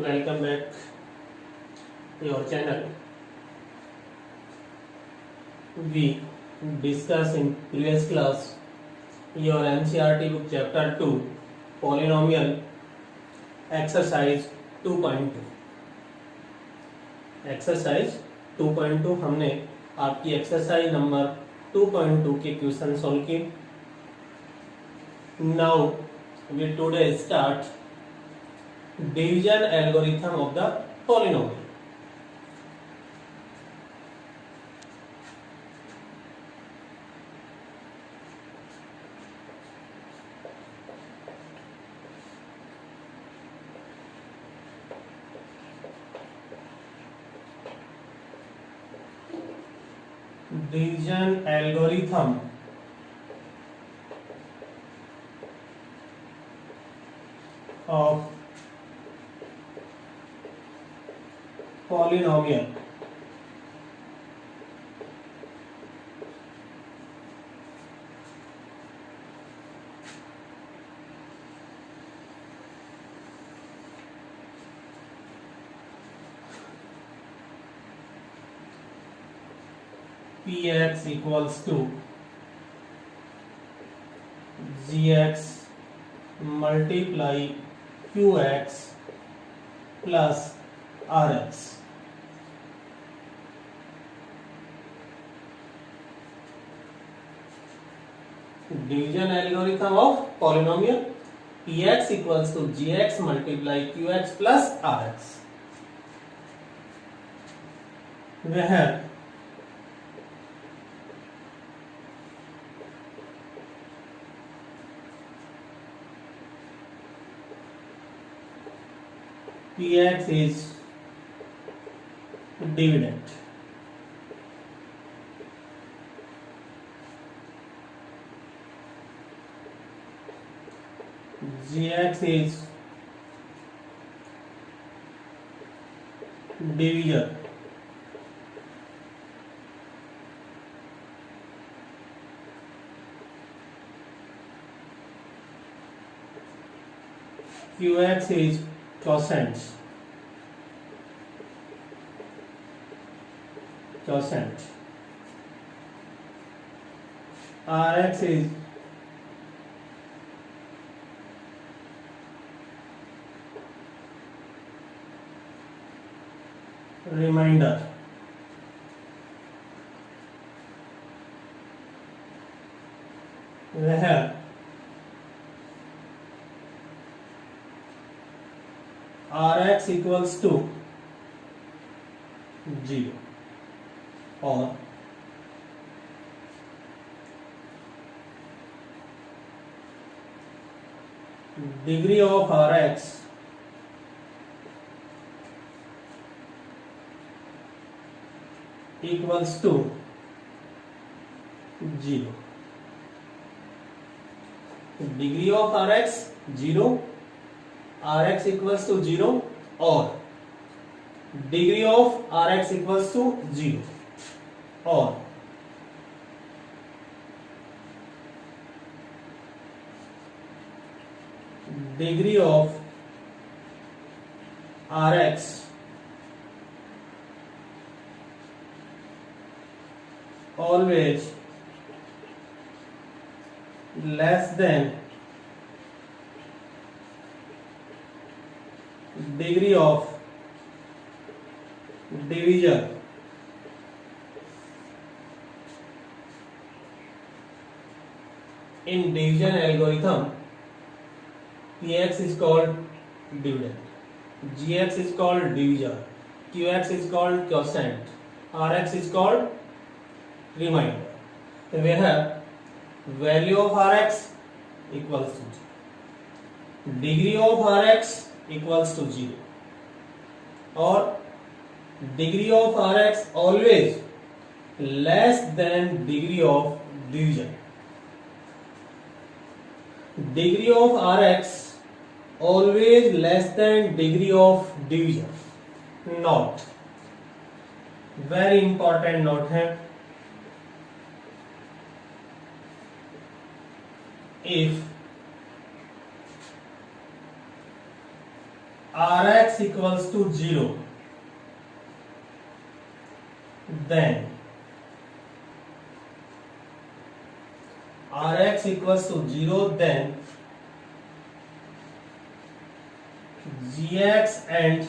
Welcome back to your channel. We discussed in previous class your NCERT book chapter 2 polynomial exercise 2.2. Exercise 2.2 हमने आपकी exercise number 2.2 के question solve किए. Now we today start division algorithm of the polynomial. Division algorithm of polynomial. Px equals to gx multiply qx plus rx. Division algorithm of polynomial Px equals to gx multiply qx plus rx. Where Px is dividend, gx is divisor, qx is quotient, rx is remainder. Where rx equals to 0 or degree of rx equals to 0. Degree of rx 0, rx equals to 0 or degree of rx equals to 0 or degree of rx always less than degree of divisor. In division algorithm, Px is called dividend, Gx is called divisor, Qx is called quotient, Rx is called remainder. So we have value of Rx equals to 0, degree of Rx equals to 0 or degree of Rx always less than degree of division. Degree of Rx always less than degree of division. Note, very important note है, if Rx equals to 0, then Rx equals to 0, then Gx and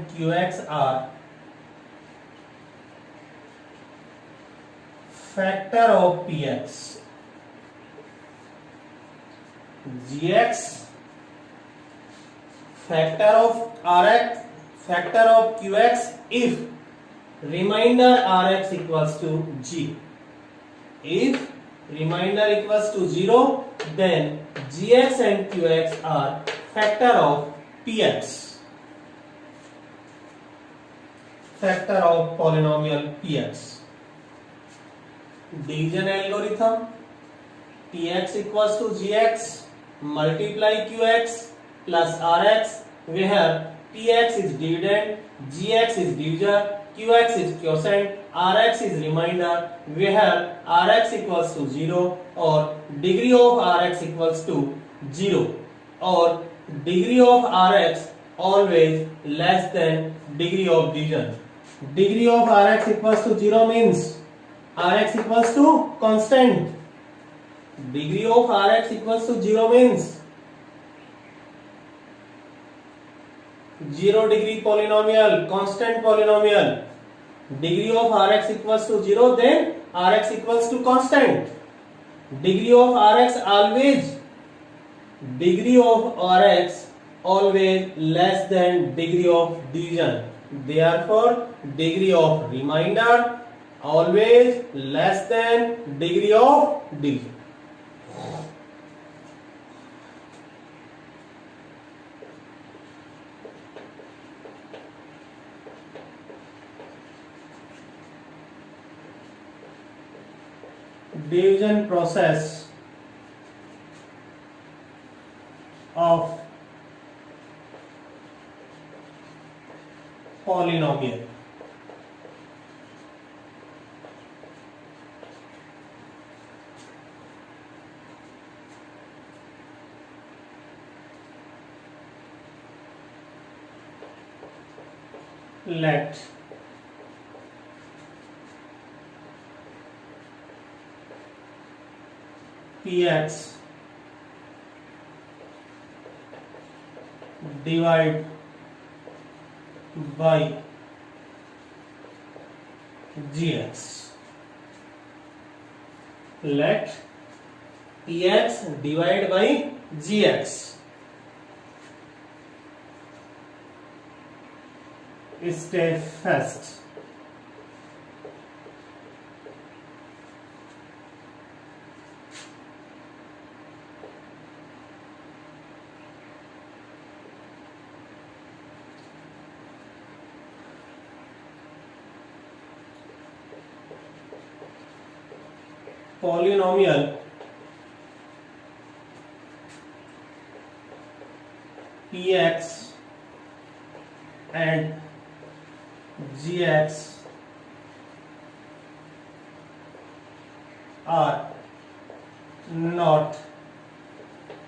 Qx are factor of Px. Gx factor of Rx, factor of Qx if remainder Rx equals to G. If remainder equals to 0, then Gx and Qx are factor of Px. Factor of polynomial Px. Division algorithm. Px equals to Gx multiply Qx plus Rx, where Px is dividend, Gx is divisor, Qx is quotient, Rx is remainder, where Rx equals to 0 or degree of Rx equals to 0 or degree of Rx always less than degree of division. Degree of Rx equals to 0 means Rx equals to constant. Degree of Rx equals to 0 means 0 degree polynomial, constant polynomial. Degree of Rx equals to 0, then Rx equals to constant. Degree of Rx always, degree of Rx always less than degree of division. Therefore, degree of remainder always less than degree of division. Division process of polynomial. Let Px divide by Gx. Let Px divide by Gx. Step first. Polynomial Px and Gx are not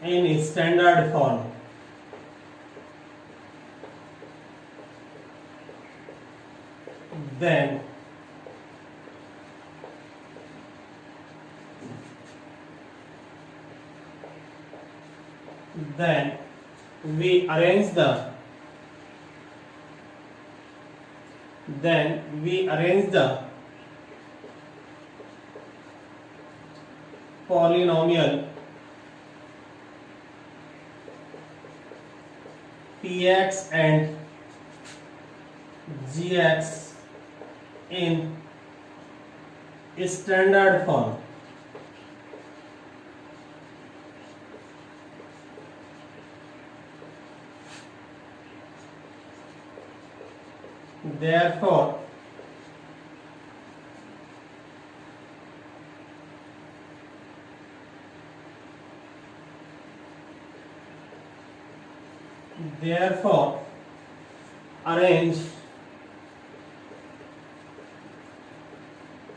in standard form. Then we arrange the polynomial Px and Gx in standard form. Therefore, arrange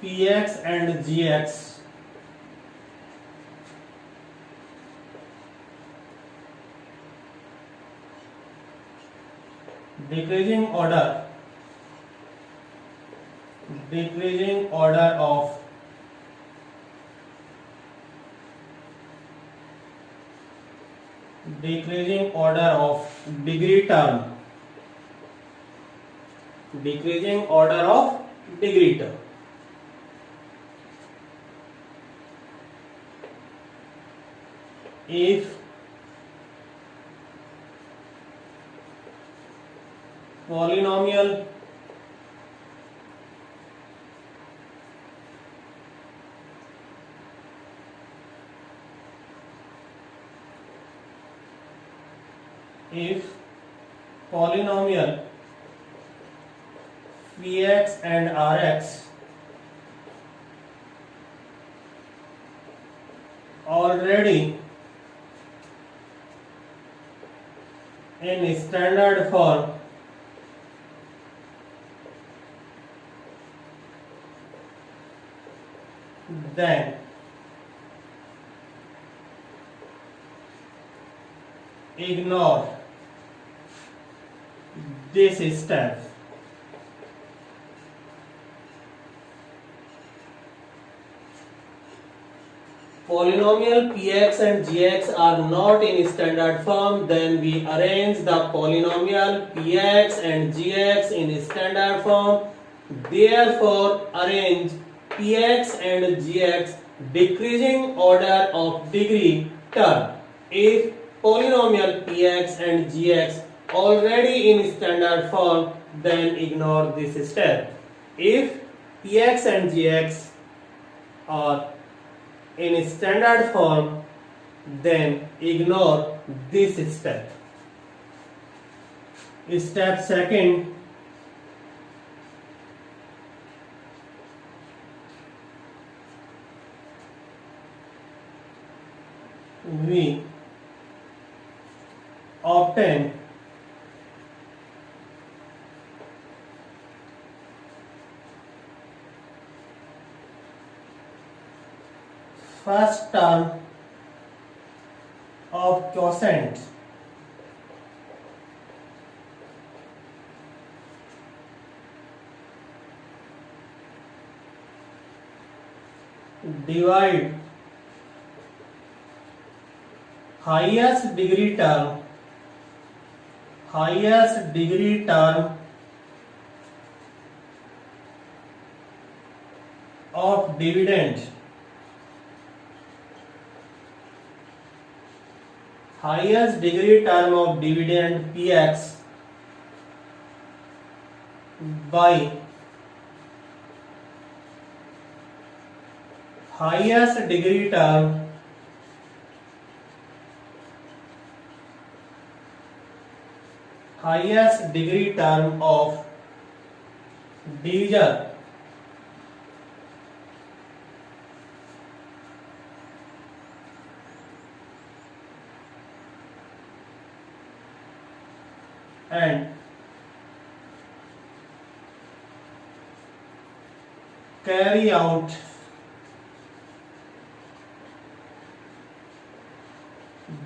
px and gx decreasing order of degree term, if polynomial px and rx already in standard form, then ignore this step. Polynomial px and gx are not in standard form, then we arrange the polynomial px and gx in standard form. Therefore, arrange px and gx decreasing order of degree term. If polynomial px and gx already in standard form, then ignore this step. If px and gx are in standard form, then ignore this step. Step second, we obtain first term of quotient divide highest degree term of dividend, highest degree term of dividend px by highest degree term of divisor and carry out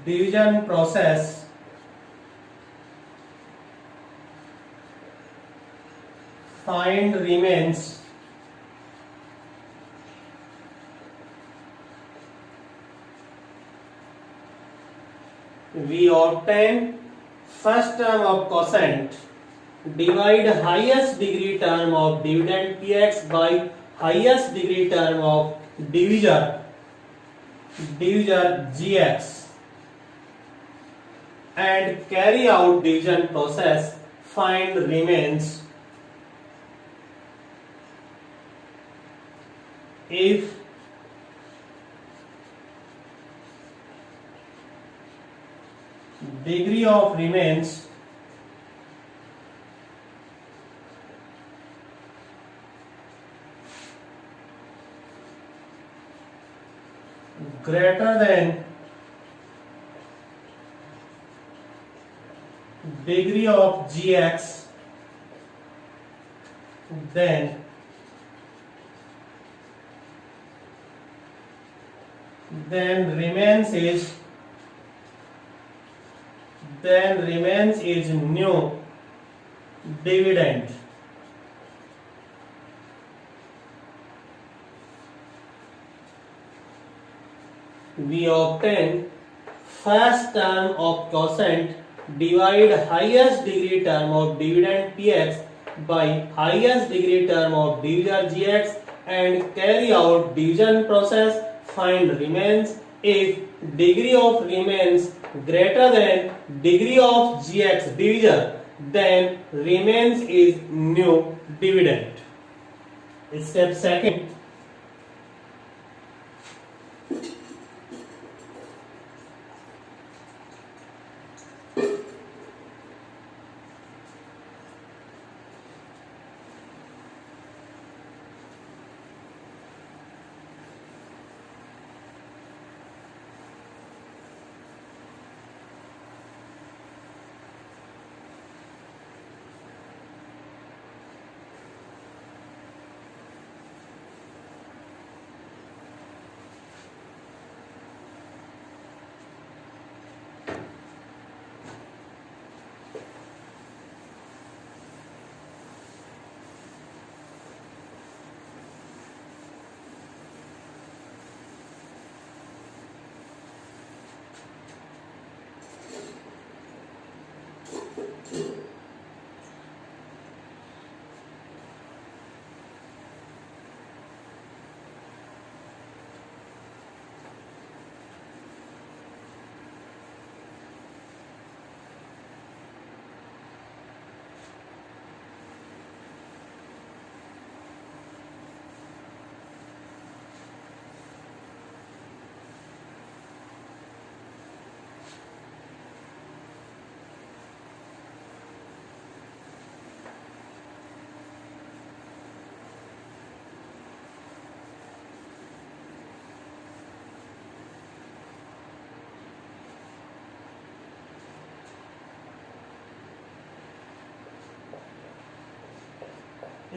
division process find remains we obtain first term of quotient, divide highest degree term of dividend px by highest degree term of divisor gx and carry out division process find remains if degree of remains greater than degree of gx, then then remains is new dividend. We obtain first term of quotient, divide highest degree term of dividend px by highest degree term of divisor gx and carry out division process. Find remains. If degree of remains greater than degree of gx divisor, then remains is new dividend. Step second.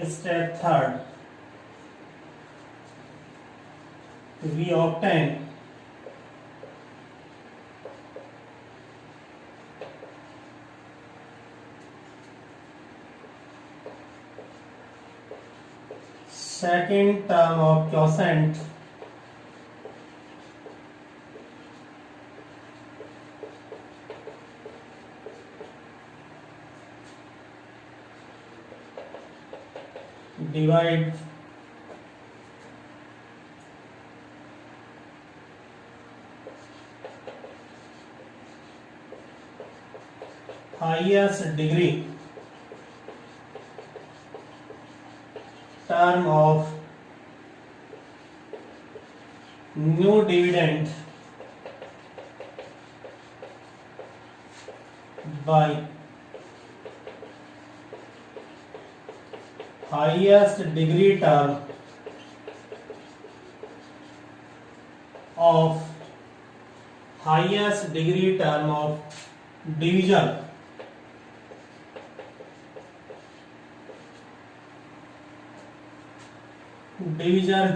Step third. We obtain second term of quotient divide highest degree term of new dividend by highest degree term of divisor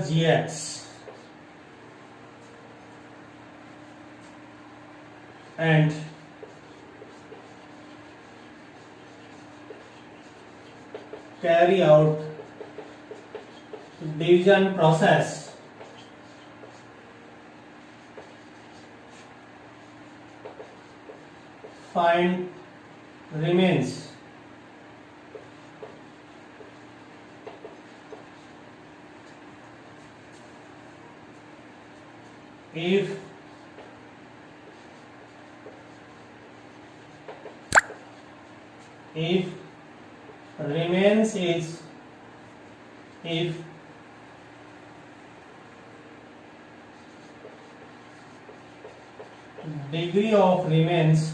gx and carry out division process. Find remains. If remains is degree of remains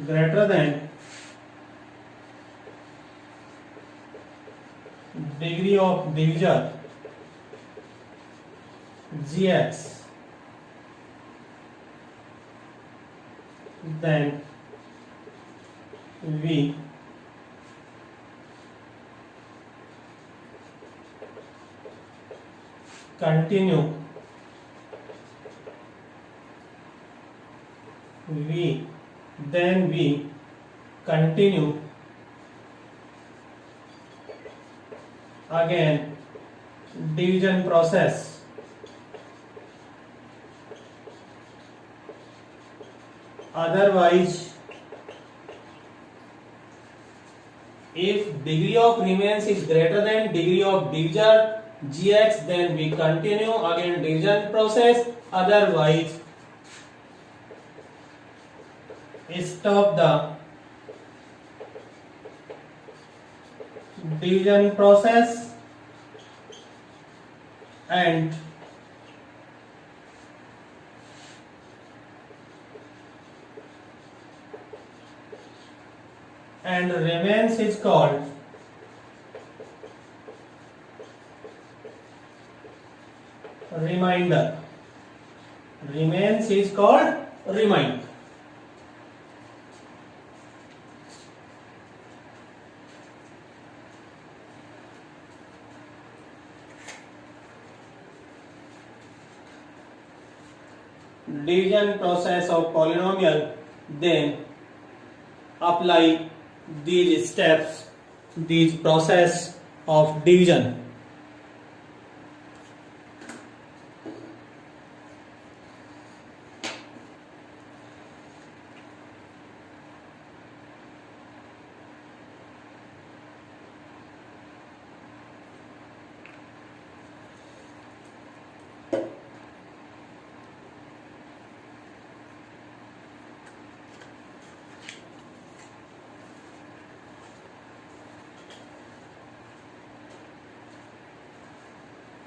greater than degree of divisor, gx, then we continue we continue again division process. Otherwise, if degree of remains is greater than degree of divisor gx, then we continue again division process. Otherwise, stop the division process and remains is called remainder. Remains is called remainder. Division process of polynomial, then apply these steps, these process of division.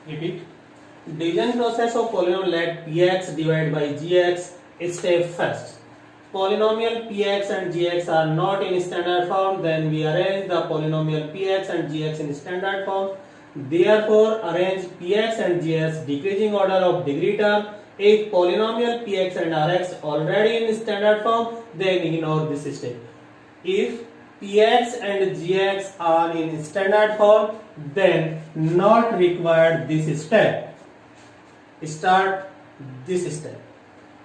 Repeat. Division process of polynomial, let px divided by gx. Step first. Polynomial px and gx are not in standard form, then we arrange the polynomial px and gx in standard form. Therefore, arrange px and gx decreasing order of degree term. If polynomial px and rx already in standard form, then ignore this step. If px and gx are in standard form, then not required this step. Start this step.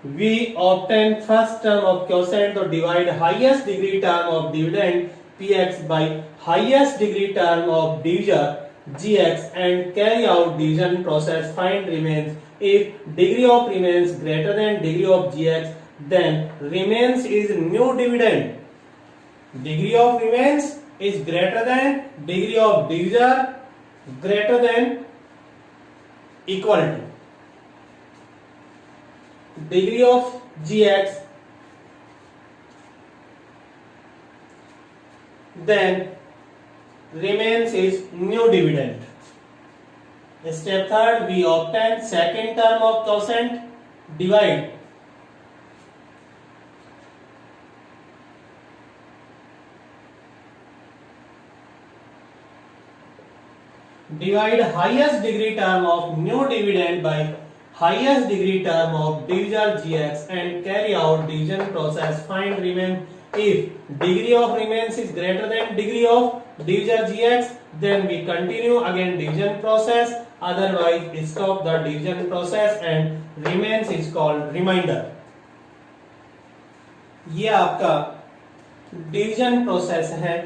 We obtain first term of quotient to divide highest degree term of dividend px by highest degree term of divisor gx and carry out division process. Find remains. If degree of remains greater than degree of gx, then remains is new dividend. Degree of remains is greater than degree of divisor greater than equal to degree of gx, then remains is new dividend. Step third, we obtain second term of quotient, divide highest degree term of new dividend by highest degree term of divisor gx and carry out division process. Find remain. If degree of remains is greater than degree of divisor gx, then we continue again division process. Otherwise, stop the division process and remains is called remainder. ये आपका division process है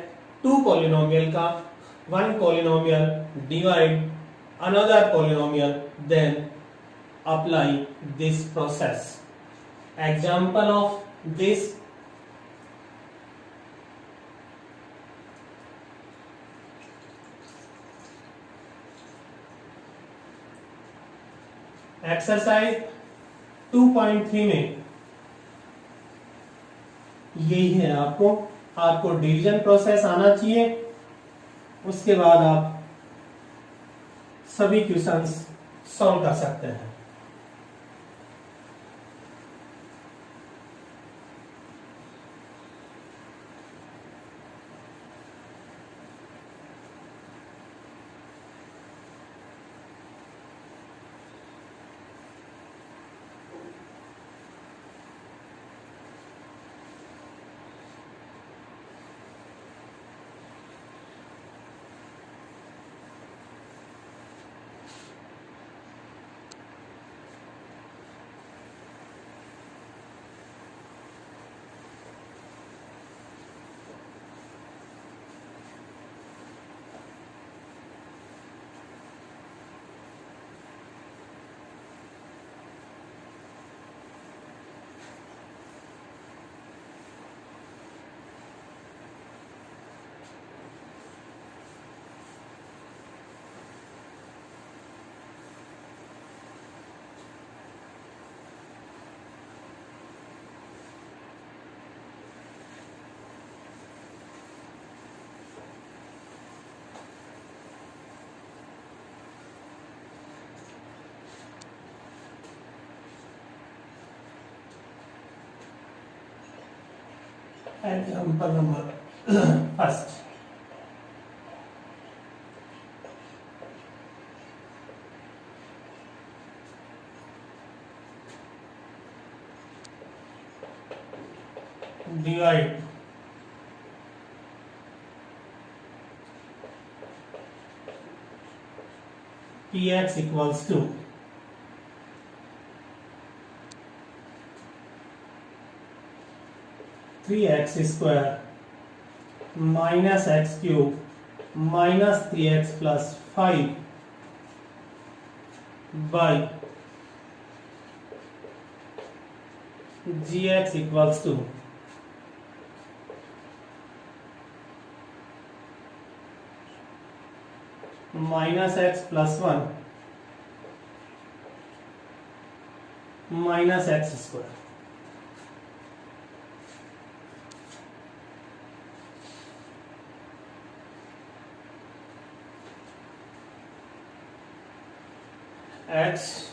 to polynomial का. One polynomial divide another polynomial, then apply this process. Example of this: exercise 2.3 में यही है. आपको division process आना चाहिए. उसके बाद आप सभी क्वेश्चंस सॉल्व कर सकते हैं. Example number first. Divide Px equals to 3x square minus x cube minus 3x plus 5 by gx equals to minus x plus 1 minus x square. X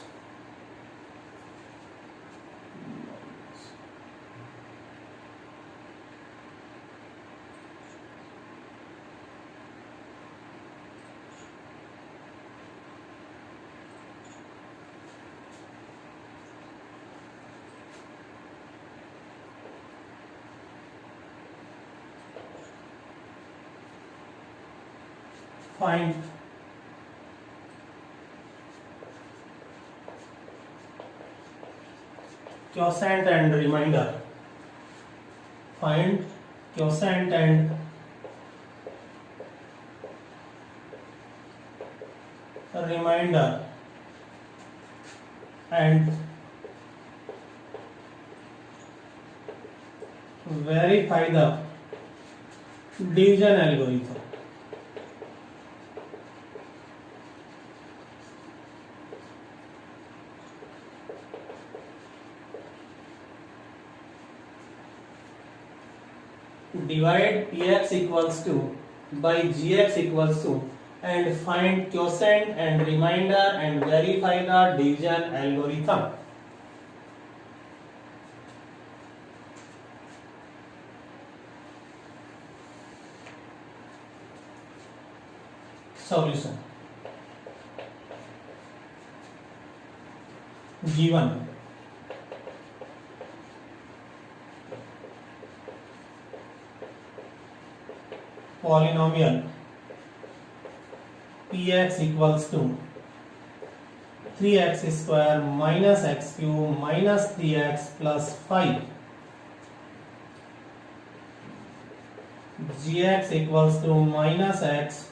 find quotient and remainder. Find quotient and remainder and verify the division algorithm. Divide Px equals to by Gx equals to and find quotient and remainder and verify the division algorithm. Solution. Given polynomial Px equals to 3x square minus x cube minus 3x plus 5. Gx equals to minus x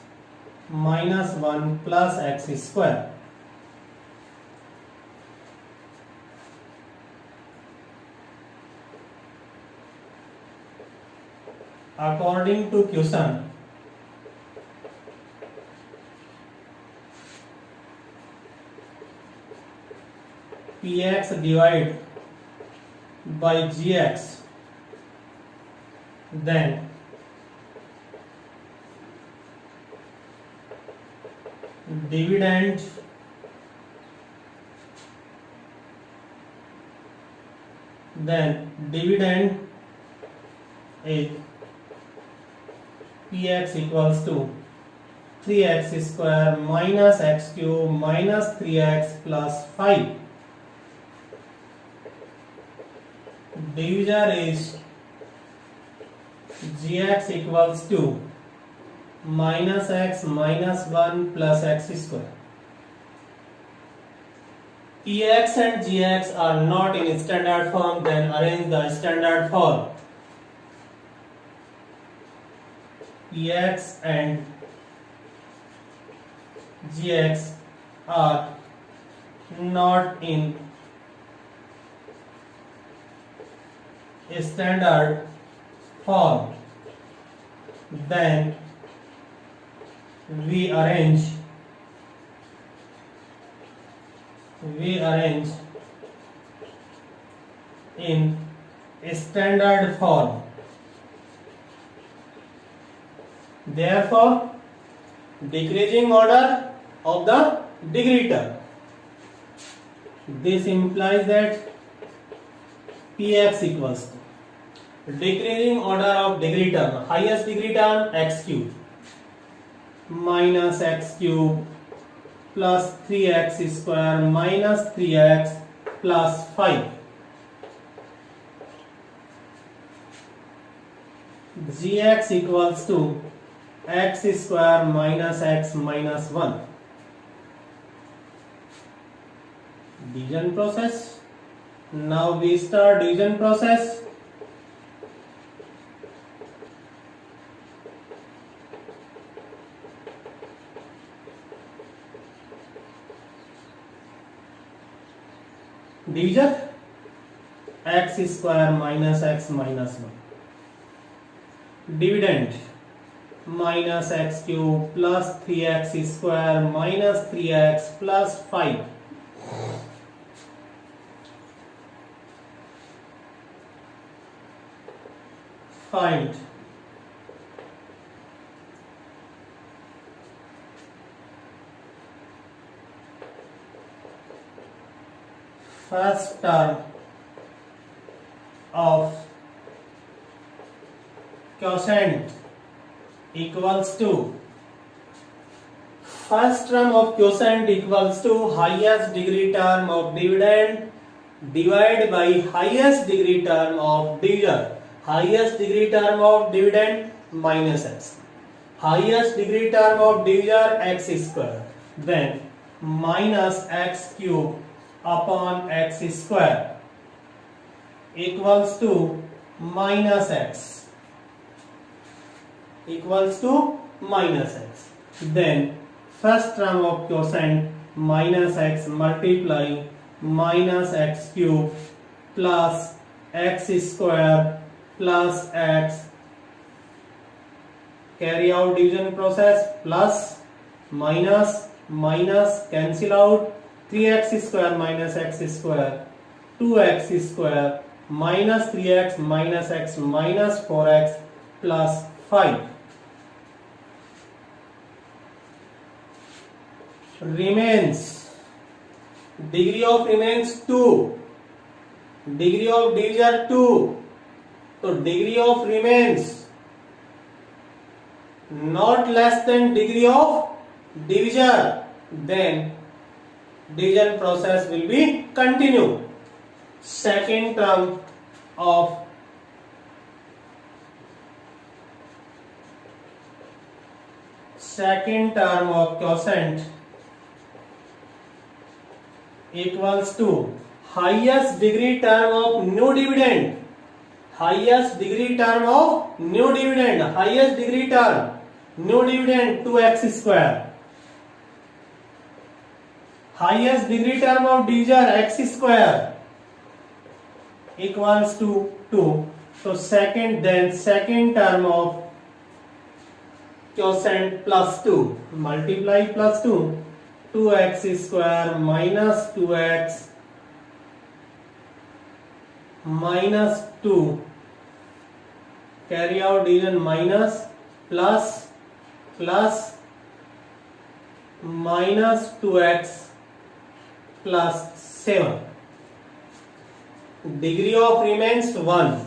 minus 1 plus x square. According to question, Px divide by Gx, then dividend is Px equals to 3x square minus x cube minus 3x plus 5. Divisor is Gx equals to minus x minus 1 plus x square. Px and Gx are not in standard form, then arrange the standard form. Px and Gx are not in standard form, then we arrange in standard form. Therefore, decreasing order of the degree term. This implies that Px equals to decreasing order of degree term, highest degree term x cube minus x cube plus 3x square minus 3x plus 5. Gx equals to x square minus x minus 1. Division process. Now we start division process. Division x square minus x minus 1. Dividend minus x cube plus 3x square minus 3x plus 5. Find first term of quotient equals to first term of quotient equals to highest degree term of dividend divided by highest degree term of divisor. Highest degree term of dividend minus x. Highest degree term of divisor x square. Then minus x cube upon x square equals to minus x. Equals to minus x. Then first term of quotient minus x multiply minus x cube plus x square plus x, carry out division process, plus minus minus cancel out, 3x square minus x square, 2x square minus 3x minus x minus 4x plus 5. Remains, degree of remains 2, degree of divisor 2. So degree of remains not less than degree of divisor, then division process will be continued. Second term of quotient equals to highest degree term of new dividend. Highest degree term of new dividend, highest degree term, new dividend 2x square. Highest degree term of divisor x square equals to 2. So second term of quotient plus 2, multiply plus 2, 2x square minus 2x minus 2, carry out division minus plus plus minus 2x plus 7. Degree of remains 1,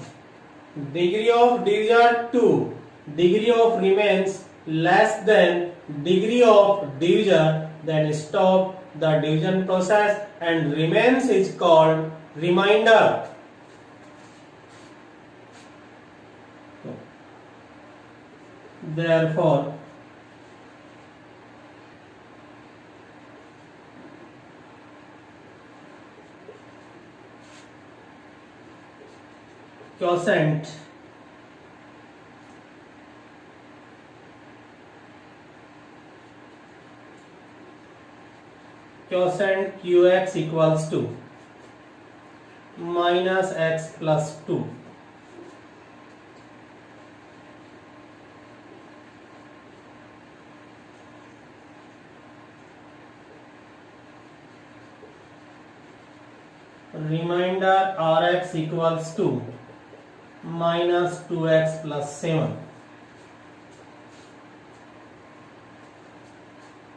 degree of divisor 2, degree of remains less than degree of divisor, then stop the division process and remains is called remainder. Therefore, quotient qx equals to minus x plus 2. Remainder Rx equals to minus 2x plus 7.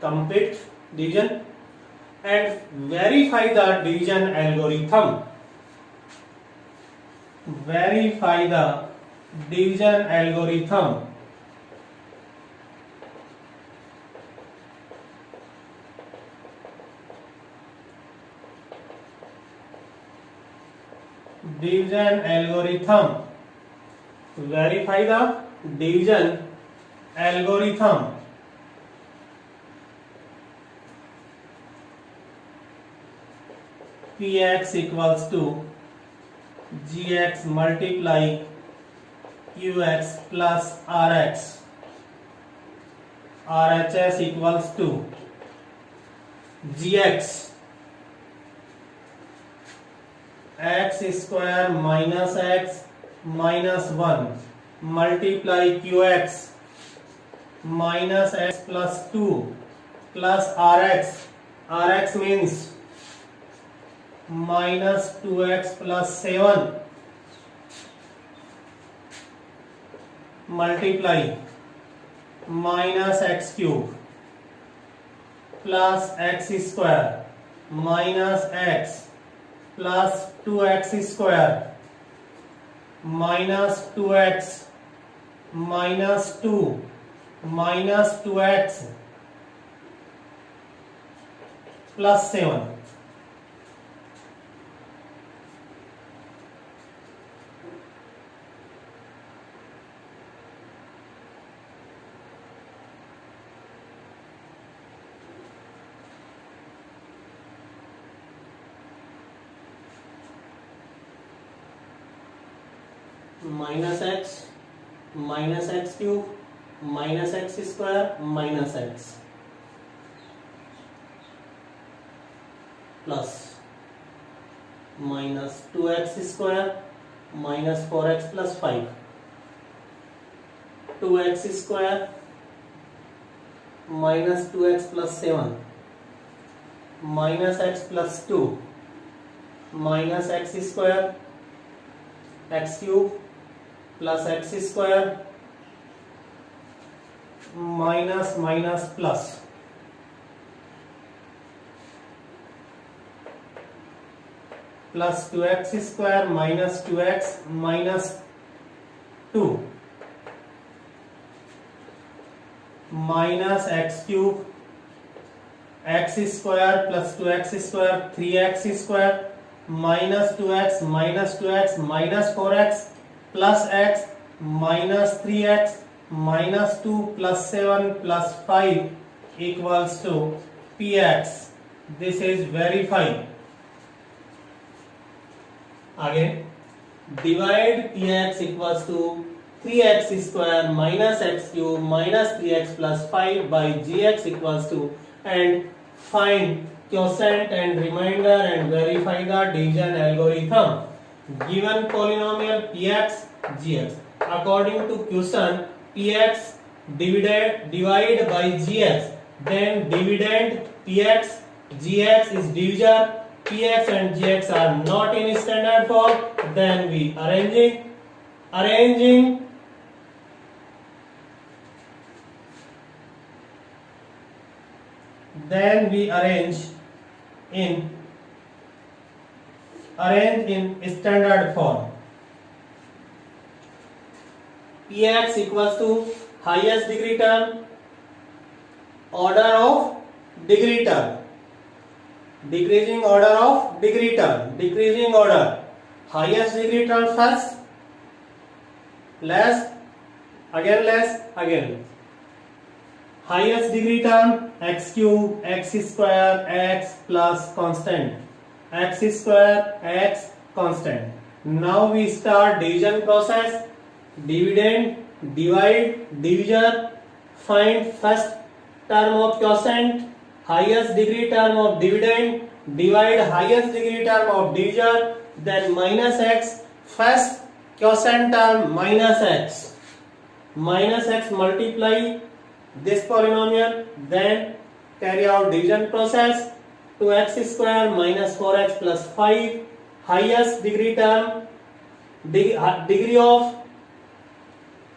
Complete division and verify the division algorithm. Verify the division algorithm. Division algorithm. Verify the division algorithm. Px equals to gx multiply qx plus rx. RHS equals to gx x square minus x minus 1 multiply qx minus x plus 2 plus rx. Rx means minus 2x plus 7 multiply minus x cube plus x square minus x plus 2x square minus 2x minus 2 minus 2x plus 7. minus x cube minus x square minus x plus minus 2x square minus 4x plus 5 2x square minus 2x plus 7 minus x plus 2 minus x square x cube plus x square minus minus plus plus 2x square minus 2x minus 2 minus x cube x square plus 2x square 3x square minus 2x minus 2x minus 4x plus x minus 3x minus 2 plus 7 plus 5 equals to px. This is verified. Again, divide px equals to 3x square minus x cube minus 3x plus 5 by gx equals to, and find quotient and remainder and verify the division algorithm. Given polynomial px gx, according to question, px divide by gx, then dividend px gx is divisor, px and gx are not in standard form, then we arranging then we arrange in standard form. Px equals to highest degree term, order of degree term, decreasing order of degree term, decreasing order, highest degree term first, less, again, highest degree term x cube x square x plus constant, x square x constant. Now we start division process. Dividend, divide, divisor, find first term of quotient, highest degree term of dividend, divide highest degree term of divisor, then minus x, first quotient term minus x multiply this polynomial, then carry out division process. 2x square minus 4x plus 5, highest degree term, degree of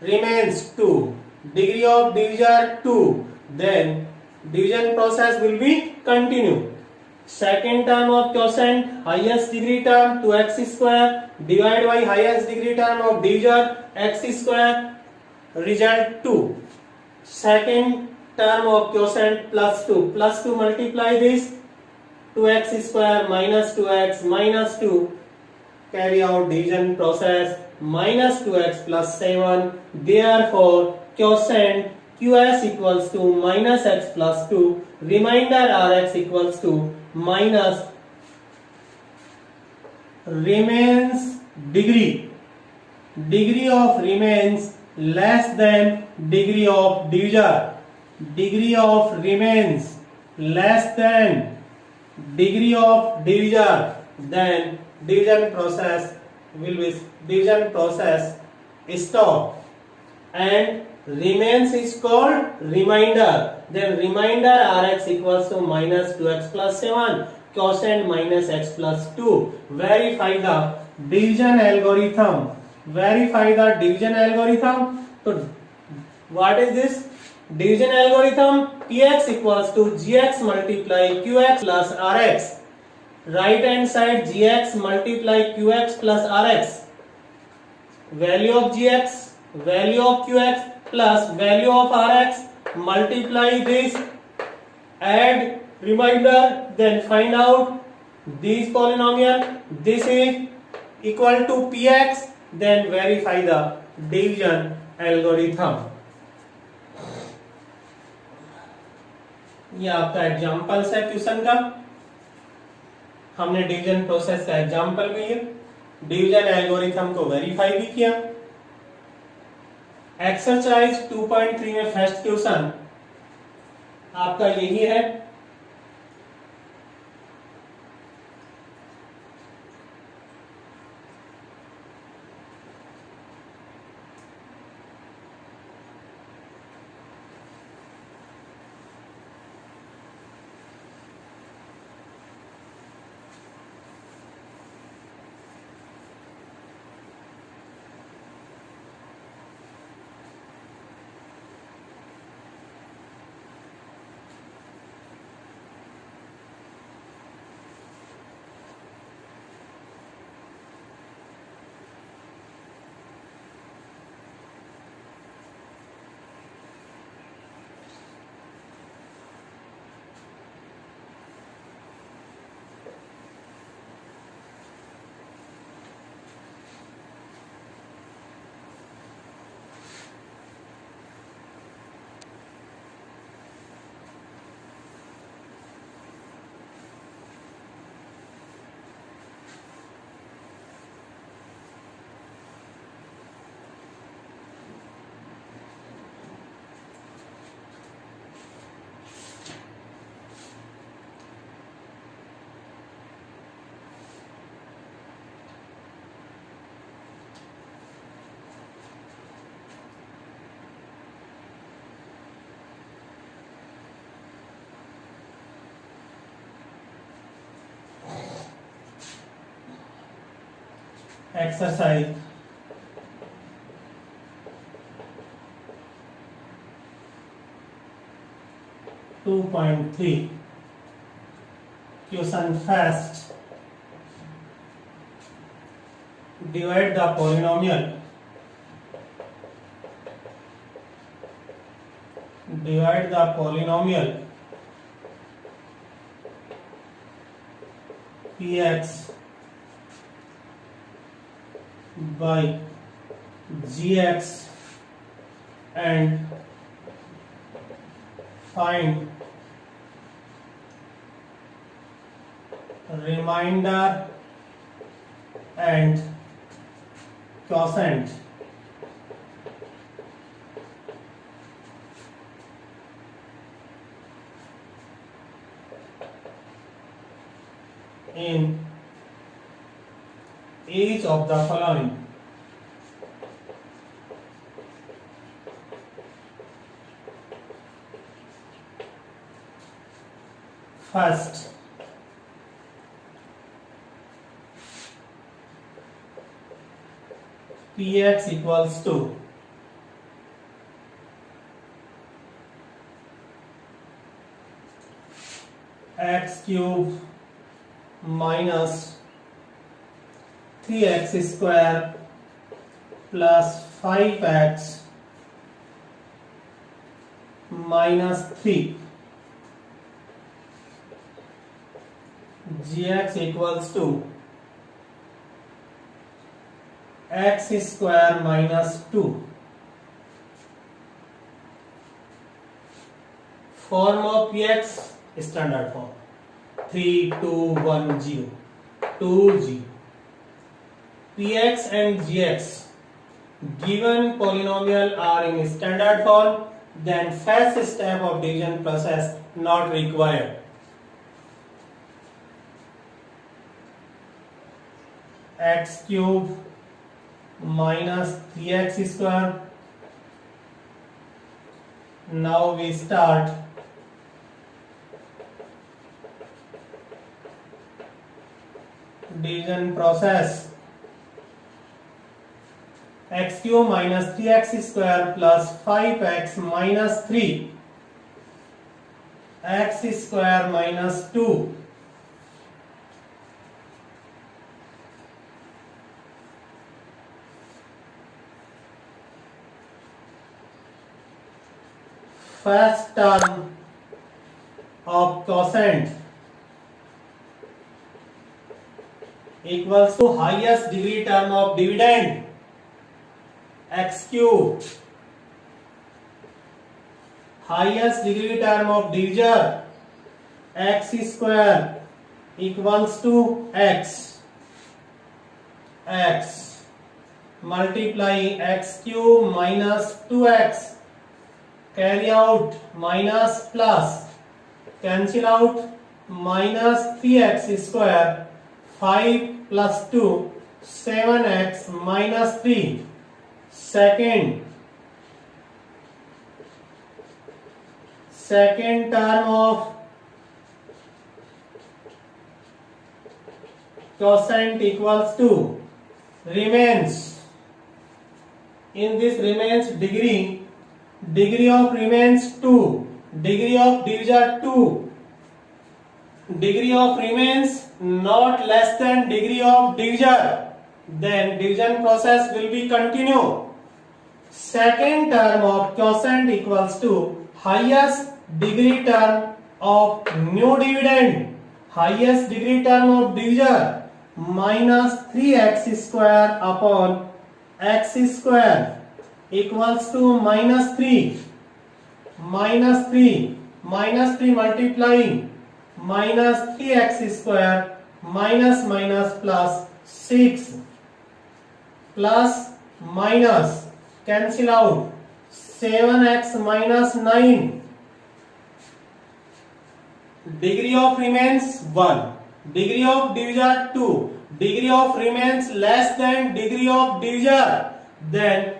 remains 2, degree of divisor 2, then division process will be continued. second term of quotient, highest degree term 2x square divided by highest degree term of divisor x square, result 2. Second term of quotient plus 2 multiply this 2x square minus 2x minus 2, carry out division process, minus 2x plus 7, therefore quotient qs equals to minus x plus 2, remainder rx equals to minus remains degree of remains less than degree of divisor, degree of remains less than degree of divisor, then division process stop, and remains is called remainder, then remainder rx equals to minus 2x plus 7, quotient minus x plus 2. Verify the division algorithm. So what is this division algorithm? Px equals to gx multiply qx plus rx. Right hand side gx multiply qx plus rx. Value of gx, value of qx plus value of rx, multiply this, add remainder, then find out this polynomial, this is equal to px, then verify the division algorithm. ये आपका example है question का, हमने division process का example भी है, division algorithm को verify भी किया। एक्सरसाइज 2.3 में फर्स्ट क्वेश्चन आपका यही है। Exercise 2.3 question first, divide the polynomial px by gx and find remainder and quotient. In each of the following. First, px equals to x cube minus 3x square plus 5x minus 3 gx equals to x square minus 2. Form of px standard form 3 2 1 0 2 0. Px and gx given polynomial are in standard form, then first step of division process not required. X cube minus 3x square. Now we start division process. X cube minus 3x square plus 5x minus 3 x square minus 2 first term of quotient equals to highest degree term of dividend x cube, highest degree term of divisor x square equals to x multiply x cube minus 2x, carry out minus plus, cancel out minus 3x square, 5 plus 2 7x minus 3. Second term of quotient equals to remains. In this remains degree of remains 2, degree of divisor 2, degree of remains not less than degree of divisor, then division process will be continue. Second term of quotient equals to highest degree term of new dividend, highest degree term of divisor minus 3x square upon x square equals to minus 3 multiplying minus 3x square minus plus 6 plus minus, cancel out 7x minus 9. Degree of remains 1, degree of divisor 2, degree of remains less than degree of divisor, then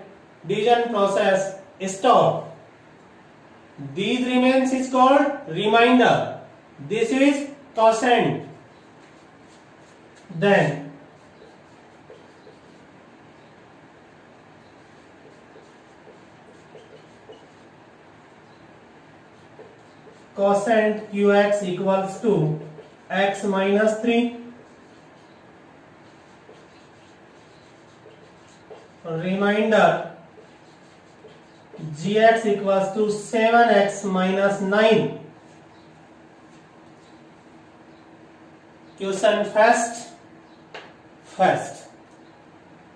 division process stop. These remains is called remainder. This is quotient. Then quotient qx equals to x minus 3, remainder gx equals to 7x minus 9. Question first,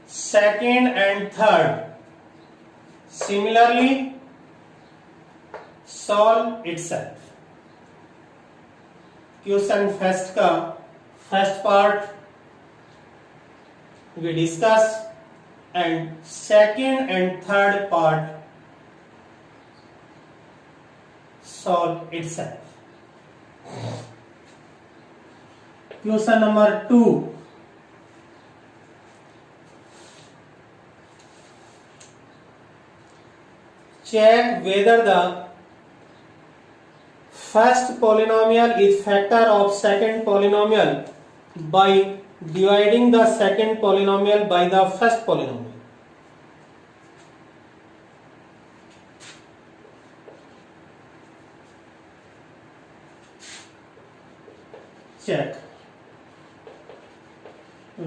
second and third similarly solve itself. Question first का first part we discuss and second and third part solve itself. Question number 2. Check whether the first polynomial is factor of second polynomial by dividing the second polynomial by the first polynomial. Check.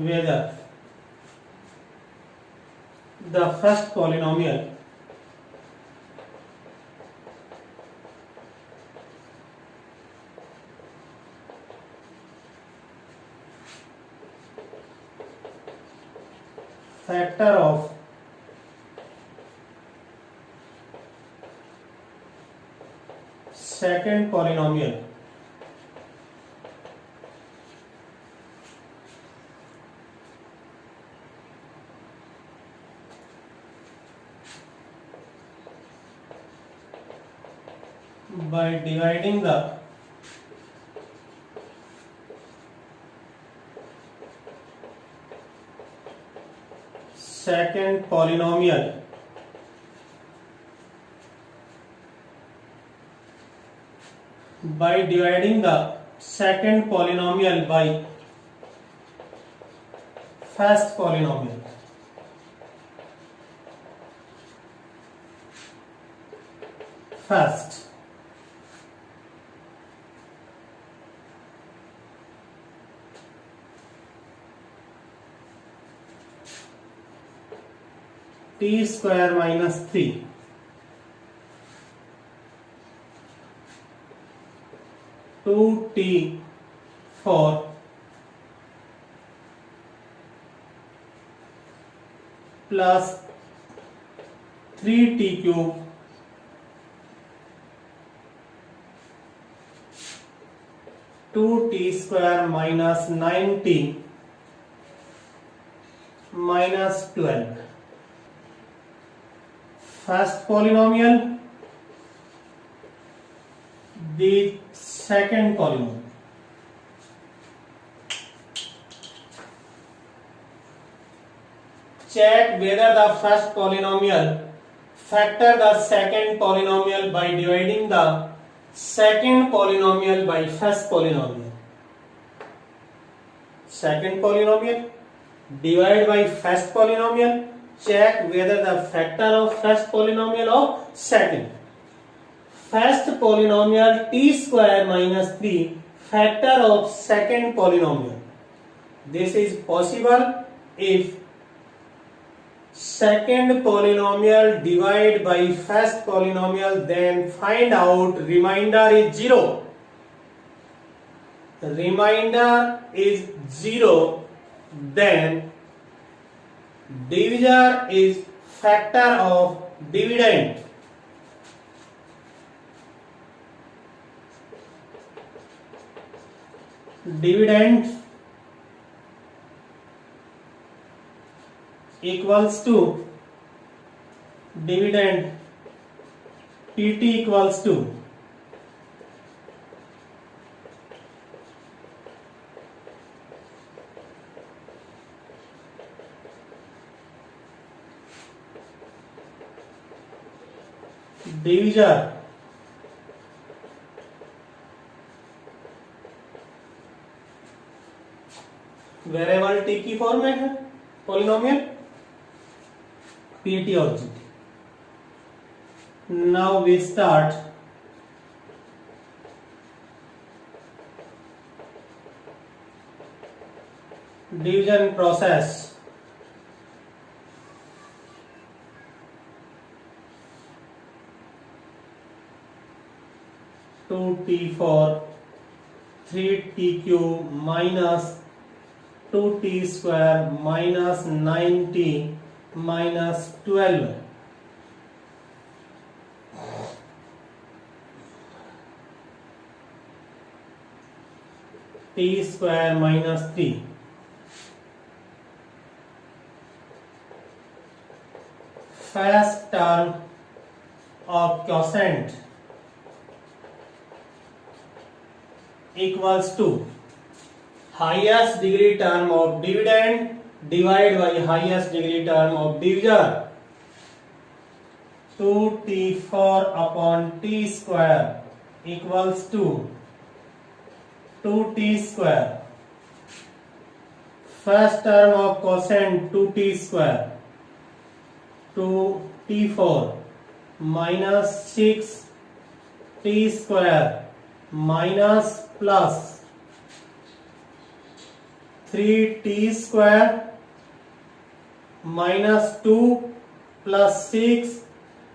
whether the first polynomial factor of second polynomial by dividing the second polynomial by dividing the second polynomial by first polynomial. First, t square minus 3 2t4 plus 3t cube two t square minus 9t minus 12. First polynomial, the second polynomial. Check whether the first polynomial factor the second polynomial by dividing the second polynomial by first polynomial. Second polynomial divide by first polynomial. Check whether the factor of first polynomial of second. First polynomial t square minus 3 factor of second polynomial. This is possible if second polynomial divide by first polynomial, then find out remainder is 0. Remainder is 0, then divisor is factor of dividend. Dividend equals to dividend pt equals to divisor variable t की form में है polynomial pt और gt. Now we start division process. 2t4 3t cube minus 2t square minus 9t minus 12. t square minus 3. First term of quotient equals to highest degree term of dividend divided by highest degree term of divisor. 2t4 upon t square equals to 2t square. First term of quotient 2t square 2t4 minus 6t square minus plus 3t square minus 2 plus 6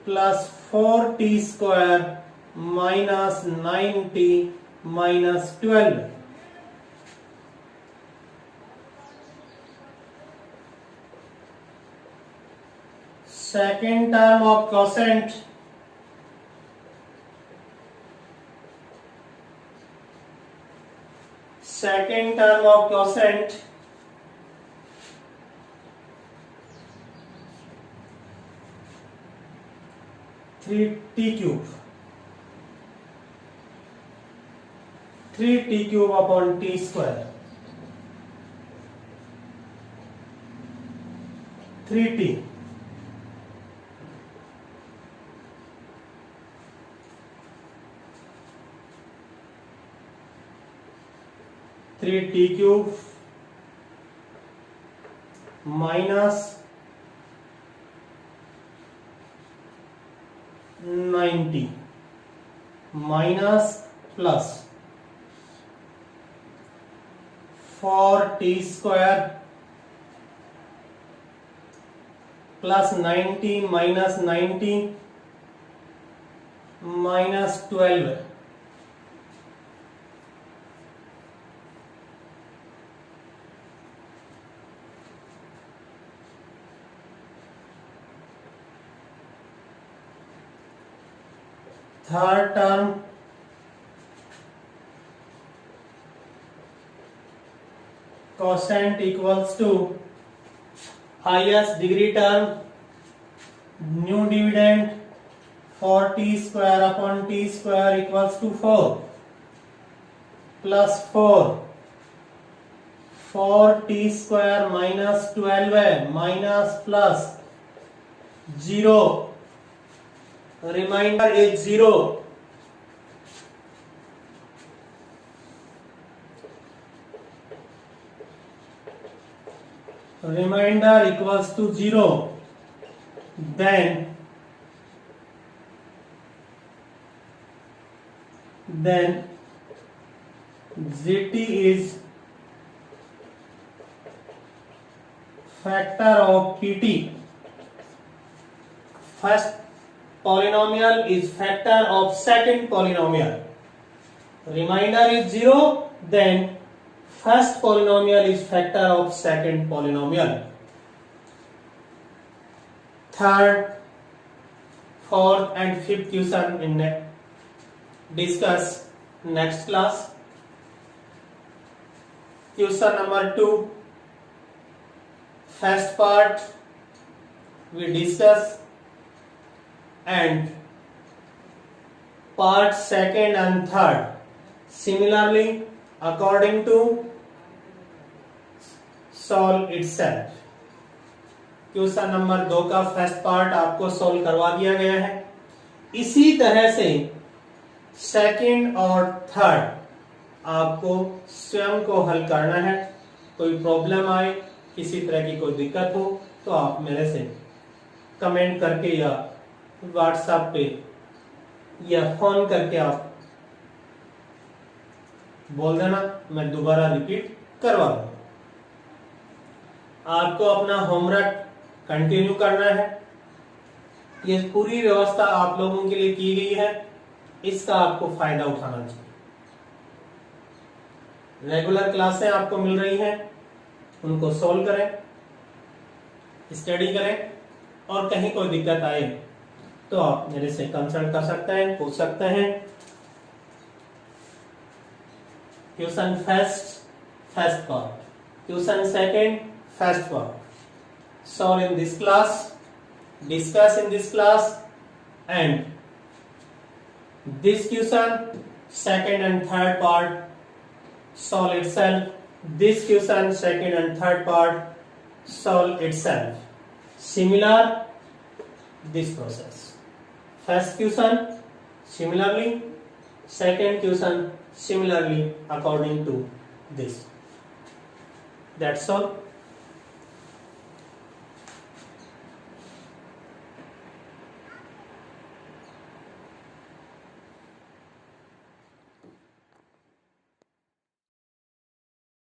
plus 4t square minus 9t minus 12. Second term of quotient, second term of quotient, three t cube, 3t cube upon t square, 3t. Three t cube minus 90 minus plus 4t square plus 90 minus 90 minus 12. Third term, quotient equals to highest degree term, new dividend 4t square upon t square equals to 4 plus 4t square minus 12 minus plus 0, remainder is 0. Remainder equals to 0. Then gt is factor of pt. First polynomial is factor of second polynomial. Remainder is 0, then first polynomial is factor of second polynomial. Third, fourth and fifth question in discuss next class. Question number 2, first part we discuss, and part second and third similarly according to solve itself. Question number 2 का first part आपको solve करवा दिया गया है. इसी तरह से second और थर्ड आपको स्वयं को हल करना है. कोई प्रॉब्लम आए, किसी तरह की कोई दिक्कत हो तो आप मेरे से कमेंट करके या व्हाट्सएप पे या फोन करके आप बोल देना, मैं दोबारा रिपीट करवा दूंगा. आपको अपना होमवर्क कंटिन्यू करना है. ये पूरी व्यवस्था आप लोगों के लिए की गई है, इसका आपको फायदा उठाना चाहिए. रेगुलर क्लासें आपको मिल रही हैं, उनको सॉल्व करें, स्टडी करें, और कहीं कोई दिक्कत आए तो आप मेरे से कंसल्ट कर सकते हैं, पूछ सकते हैं. Question first part, question second first part solve in this class, discuss in this class, and this question second and third part solve itself. This question second and third part solve itself. Similar this process. First question similarly, second question similarly according to this. That's all.